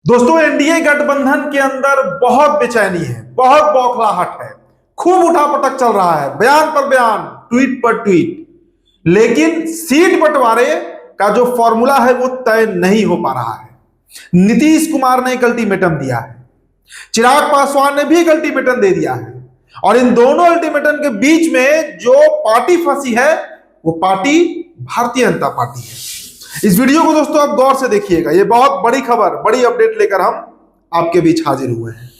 दोस्तों, एनडीए गठबंधन के अंदर बहुत बेचैनी है, बहुत बौखलाहट है, खूब उठापटक चल रहा है, बयान पर बयान, ट्वीट पर ट्वीट। लेकिन सीट बंटवारे का जो फॉर्मूला है वो तय नहीं हो पा रहा है। नीतीश कुमार ने एक अल्टीमेटम दिया है, चिराग पासवान ने भी एक अल्टीमेटम दे दिया है, और इन दोनों अल्टीमेटम के बीच में जो पार्टी फंसी है वो पार्टी भारतीय जनता पार्टी है। इस वीडियो को दोस्तों आप गौर से देखिएगा, ये बहुत बड़ी खबर, बड़ी अपडेट लेकर हम आपके बीच हाजिर हुए हैं।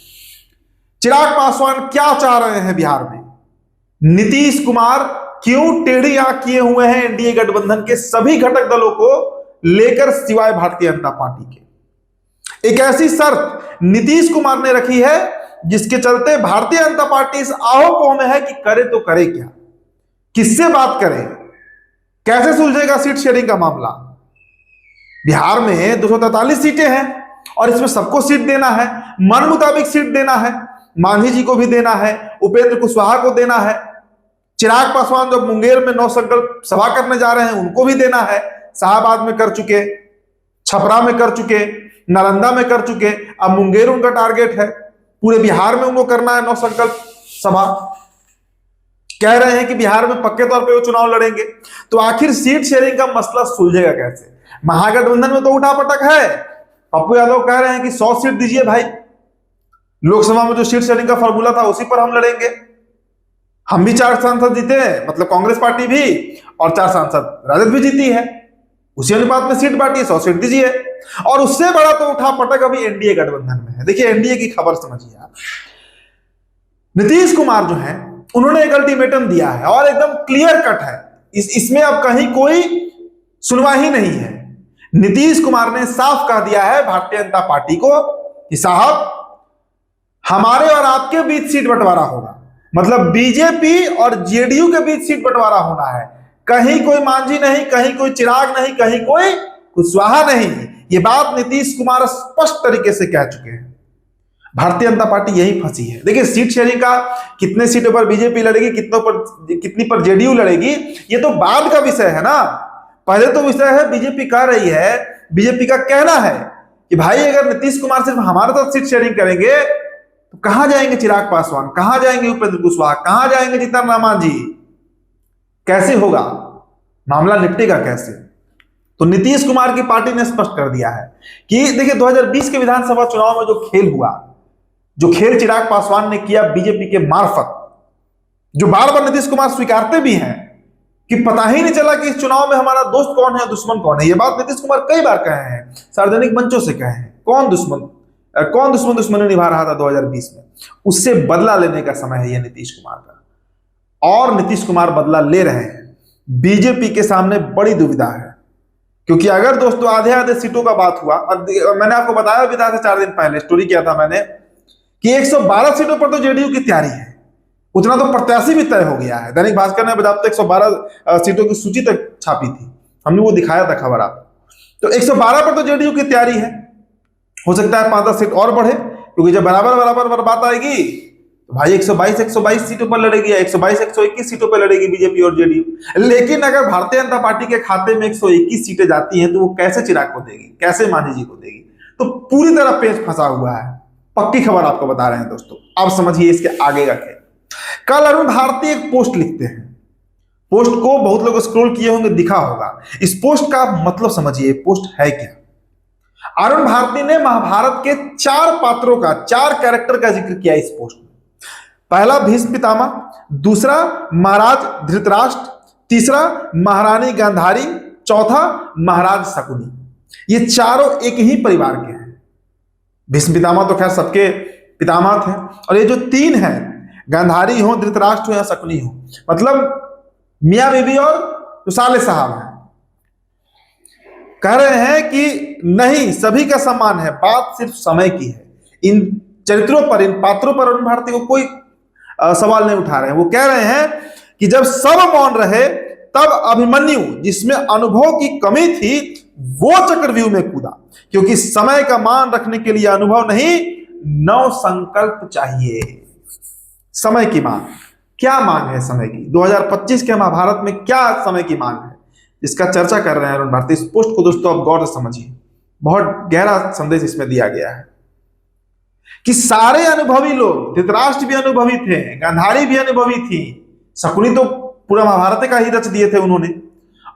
चिराग पासवान क्या चाह रहे हैं बिहार में? नीतीश कुमार क्यों टेढ़ी आंख किए हुए हैं एनडीए गठबंधन के सभी घटक दलों को लेकर, सिवाय भारतीय जनता पार्टी के? एक ऐसी शर्त नीतीश कुमार ने रखी है जिसके चलते भारतीय जनता पार्टी इस आहोपोह में है कि करे तो करे क्या, किससे बात करे, कैसे सुलझेगा सीट शेयरिंग का मामला। बिहार में 243 सीटें हैं और इसमें सबको सीट देना है, मन मुताबिक सीट देना है। मांझी जी को भी देना है, उपेंद्र कुशवाहा को देना है, चिराग पासवान जो मुंगेर में नौ संकल्प सभा करने जा रहे हैं उनको भी देना है। शाहबाद में कर चुके, छपरा में कर चुके, नालंदा में कर चुके, अब मुंगेर उनका टारगेट है। पूरे बिहार में उनको करना है नौ संकल्प सभा। कह रहे हैं कि बिहार में पक्के तौर पे वो चुनाव लड़ेंगे। तो आखिर सीट शेयरिंग का मसला सुलझेगा कैसे? महागठबंधन में तो उठापटक है। पप्पू यादव कह रहे हैं कि 100 सीट दीजिए भाई, लोकसभा में जो सीट शेयरिंग का फॉर्मूला था उसी पर हम लड़ेंगे। हम भी 4 सांसद जीते हैं, मतलब कांग्रेस पार्टी भी, और 4 सांसद राजद भी जीती है, उसी अनुपात में सीट बांटिए, 100 सीट दीजिए। और उससे बड़ा तो उठापटक अभी एनडीए गठबंधन में है। देखिए एनडीए की खबर समझिए आप। नीतीश कुमार जो है उन्होंने एक अल्टीमेटम दिया है और एकदम क्लियर कट है, इसमें अब कहीं कोई सुनवाई नहीं है। नीतीश कुमार ने साफ कह दिया है भारतीय जनता पार्टी को कि साहब हमारे और आपके बीच सीट बंटवारा होगा, मतलब बीजेपी और जेडीयू के बीच सीट बंटवारा होना है। कहीं कोई मांझी नहीं, कहीं कोई चिराग नहीं, कहीं कोई कुशवाहा नहीं। ये बात नीतीश कुमार स्पष्ट तरीके से कह चुके हैं। भारतीय जनता पार्टी यही फंसी है। देखिए सीट शेयरिंग का, कितने सीटों पर बीजेपी लड़ेगी, कितनी पर जेडीयू लड़ेगी, ये तो बाद का विषय है ना। पहले तो विषय है, बीजेपी कह रही है, बीजेपी का कहना है कि भाई अगर नीतीश कुमार सिर्फ हमारे साथ सीट शेयरिंग करेंगे तो कहां जाएंगे चिराग पासवान, कहां जाएंगे उपेंद्र कुशवाहा, कहां जाएंगे जीतन राम मांझी? कैसे होगा मामला, निपटेगा कैसे? तो नीतीश कुमार की पार्टी ने स्पष्ट कर दिया है कि देखिए 2020 के विधानसभा चुनाव में जो खेल हुआ, जो खेल चिराग पासवान ने किया बीजेपी के मार्फत, जो बार बार नीतीश कुमार स्वीकारते भी हैं कि पता ही नहीं चला कि इस चुनाव में हमारा दोस्त कौन है, दुश्मन कौन है। ये बात नीतीश कुमार कई बार कहे हैं, सार्वजनिक मंचों से कहे हैं। कौन दुश्मन दुश्मनी निभा रहा था 2020 में, उससे बदला लेने का समय है ये नीतीश कुमार का, और नीतीश कुमार बदला ले रहे हैं। बीजेपी के सामने बड़ी दुविधा है, क्योंकि अगर दोस्तों आधे आधे सीटों का बात हुआ, और मैंने आपको बताया भी था 4 दिन पहले स्टोरी किया था मैंने कि 112 सीटों पर तो जेडीयू की तैयारी है, उतना तो प्रत्याशी भी तय हो गया है। दैनिक भास्कर ने बजाते 112 सीटों की सूची तक छापी थी, हमने वो दिखाया था खबर आपको। तो 112 पर तो जेडीयू की तैयारी है। हो सकता है 5-10 सीट और बढ़े, क्योंकि जब बराबर बराबर बात आएगी तो भाई 122 सीटों पर लड़ेगी, या 122-121 सीटों पर लड़ेगी बीजेपी और जेडीयू। लेकिन अगर भारतीय जनता पार्टी के खाते में 121 सीटें जाती हैं तो वो कैसे चिराग को देगी, कैसे मांझी जी को देगी? तो पूरी तरह पेच फंसा हुआ है। पक्की खबर आपको बता रहे हैं दोस्तों, अब समझिए इसके आगे का खेल। कल अरुण भारती एक पोस्ट लिखते हैं, पोस्ट को बहुत लोग स्क्रॉल किए होंगे, दिखा होगा। इस पोस्ट का मतलब समझिए, पोस्ट है क्या? अरुण भारती ने महाभारत के 4 पात्रों का, 4 कैरेक्टर का जिक्र किया इस पोस्ट में। पहला भीष्म पितामह, दूसरा महाराज धृतराष्ट्र, तीसरा महारानी गांधारी, चौथा महाराज शकुनी। ये चारों एक ही परिवार के हैं। भीष्म पितामह तो खैर सबके पितामह थे, और ये जो 3 हैं, गांधारी हो, धृतराष्ट्र हो या शकुनी हो, मतलब मियां बीबी और जो साले साहब हैं, कह रहे हैं कि नहीं, सभी का सम्मान है, बात सिर्फ समय की है। इन चरित्रों पर, इन पात्रों पर अरुण भारती को कोई सवाल नहीं उठा रहे हैं। वो कह रहे हैं कि जब सब मौन रहे तब अभिमन्यु, जिसमें अनुभव की कमी थी, वो चक्रव्यूह में कूदा, क्योंकि समय का मान रखने के लिए अनुभव नहीं, नव संकल्प चाहिए। समय की मांग, क्या मांग है समय की? 2025 के महाभारत में क्या समय की मांग है, इसका चर्चा कर रहे हैं अरुण भारती। इस पोस्ट को दोस्तों आप गौर से समझिए, बहुत गहरा संदेश इसमें दिया गया है कि सारे अनुभवी लोग, धृतराष्ट्र भी अनुभवी थे, गांधारी भी अनुभवी थी, शकुनी तो पूरा महाभारत का ही रच दिए थे उन्होंने,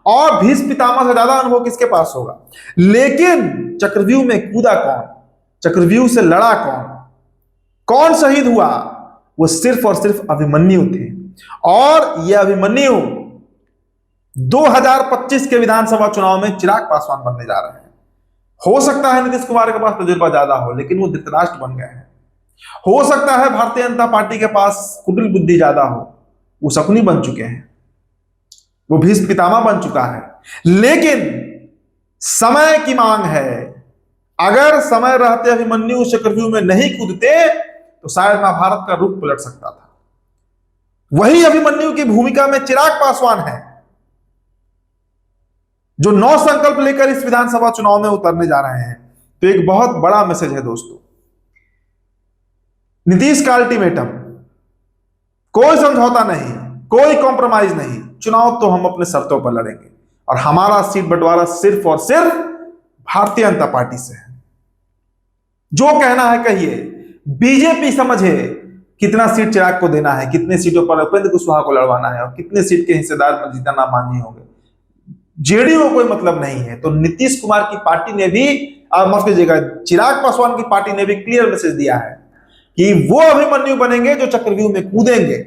और भीष्म पितामह से ज्यादा अनुभव किसके पास होगा। लेकिन चक्रव्यूह में कूदा कौन, चक्रव्यूह से लड़ा कौन, कौन शहीद हुआ, वो सिर्फ और सिर्फ अभिमन्यु थे। और यह अभिमन्यु 2025 के विधानसभा चुनाव में चिराग पासवान बनने जा रहे हैं। हो सकता है नीतीश कुमार के पास तजुर्बा ज्यादा हो, लेकिन वो धृतराष्ट्र बन गए हैं। हो सकता है भारतीय जनता पार्टी के पास कुटिल बुद्धि ज्यादा हो, वो शकुनी बन चुके हैं, वो भीष्म पितामह बन चुका है। लेकिन समय की मांग है। अगर समय रहते अभिमन्यु चक्रव्यूह में नहीं कूदते तो शायद महाभारत का रुख पलट सकता था। वही अभिमन्यु की भूमिका में चिराग पासवान है, जो 9 संकल्प लेकर इस विधानसभा चुनाव में उतरने जा रहे हैं। तो एक बहुत बड़ा मैसेज है दोस्तों, नीतीश का अल्टीमेटम, कोई समझौता नहीं, कोई कॉम्प्रोमाइज नहीं, चुनाव तो हम अपने शर्तों पर लड़ेंगे और हमारा सीट बंटवारा सिर्फ और सिर्फ भारतीय जनता पार्टी से है। जो कहना है कहिए, बीजेपी समझे कितना सीट चिराग को देना है, कितने सीटों पर उपेंद्र कुशवाहा को लड़वाना है और कितने सीट के हिस्सेदार में जीतना ना मांझी होंगे, जेडीयू को कोई मतलब नहीं है। तो नीतीश कुमार की पार्टी ने भी, माफ कीजिएगा, चिराग पासवान की पार्टी ने भी क्लियर मैसेज दिया है कि वो अभिमन्यु बनेंगे जो चक्रव्यूह में कूदेंगे।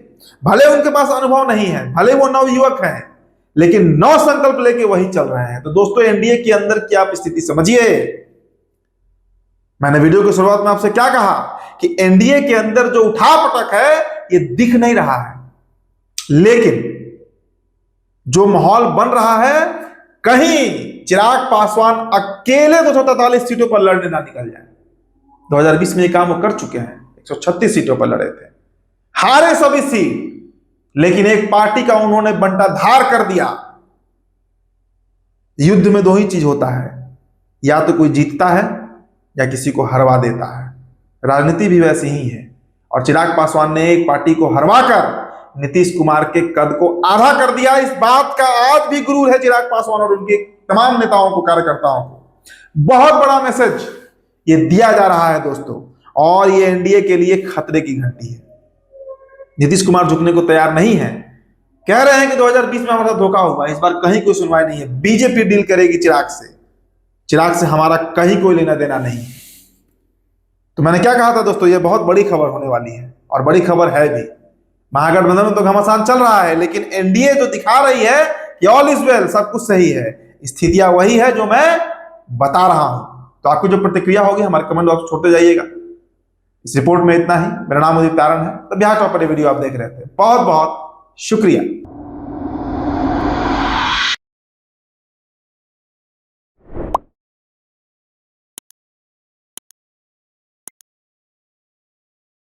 भले उनके पास अनुभव नहीं है, भले वो नवयुवक हैं, लेकिन 9 संकल्प लेके वही चल रहे हैं। तो दोस्तों, एनडीए के अंदर की आप स्थिति समझिए। मैंने वीडियो की शुरुआत में आपसे क्या कहा कि एनडीए के अंदर जो उठापटक है ये दिख नहीं रहा है, लेकिन जो माहौल बन रहा है, कहीं चिराग पासवान अकेले 243 सीटों पर लड़ने ना निकल जाए। 2020 में ये काम वो कर चुके हैं, 136 सीटों पर लड़े थे, हारे सभी सीट, लेकिन एक पार्टी का उन्होंने बंटाधार कर दिया। युद्ध में 2 ही चीज होता है, या तो कोई जीतता है या किसी को हरवा देता है। राजनीति भी वैसी ही है, और चिराग पासवान ने एक पार्टी को हरवाकर नीतीश कुमार के कद को आधा कर दिया। इस बात का आज भी गुरूर है चिराग पासवान और उनके तमाम नेताओं को, कार्यकर्ताओं को। बहुत बड़ा मैसेज ये दिया जा रहा है दोस्तों, और ये एनडीए के लिए खतरे की घंटी है। नीतीश कुमार झुकने को तैयार नहीं है, कह रहे हैं कि 2020 में हमारा धोखा हुआ, इस बार कहीं कोई सुनवाई नहीं है, बीजेपी डील करेगी चिराग से, चिराग से हमारा कहीं कोई लेना देना नहीं। तो मैंने क्या कहा था दोस्तों, ये बहुत बड़ी खबर होने वाली है, और बड़ी खबर है भी। महागठबंधन में तो घमासान चल रहा है, लेकिन एनडीए जो दिखा रही है कि ऑल इज वेल, सब कुछ सही है, स्थितियां वही है जो मैं बता रहा हूं। तो आपकी जो प्रतिक्रिया होगी हमारे कमेंट बॉक्स छोड़ते जाइएगा। इस रिपोर्ट में इतना ही। मेरा नाम उदित तारण है, तो बिहार टॉप पर वीडियो आप देख रहे थे। बहुत बहुत शुक्रिया।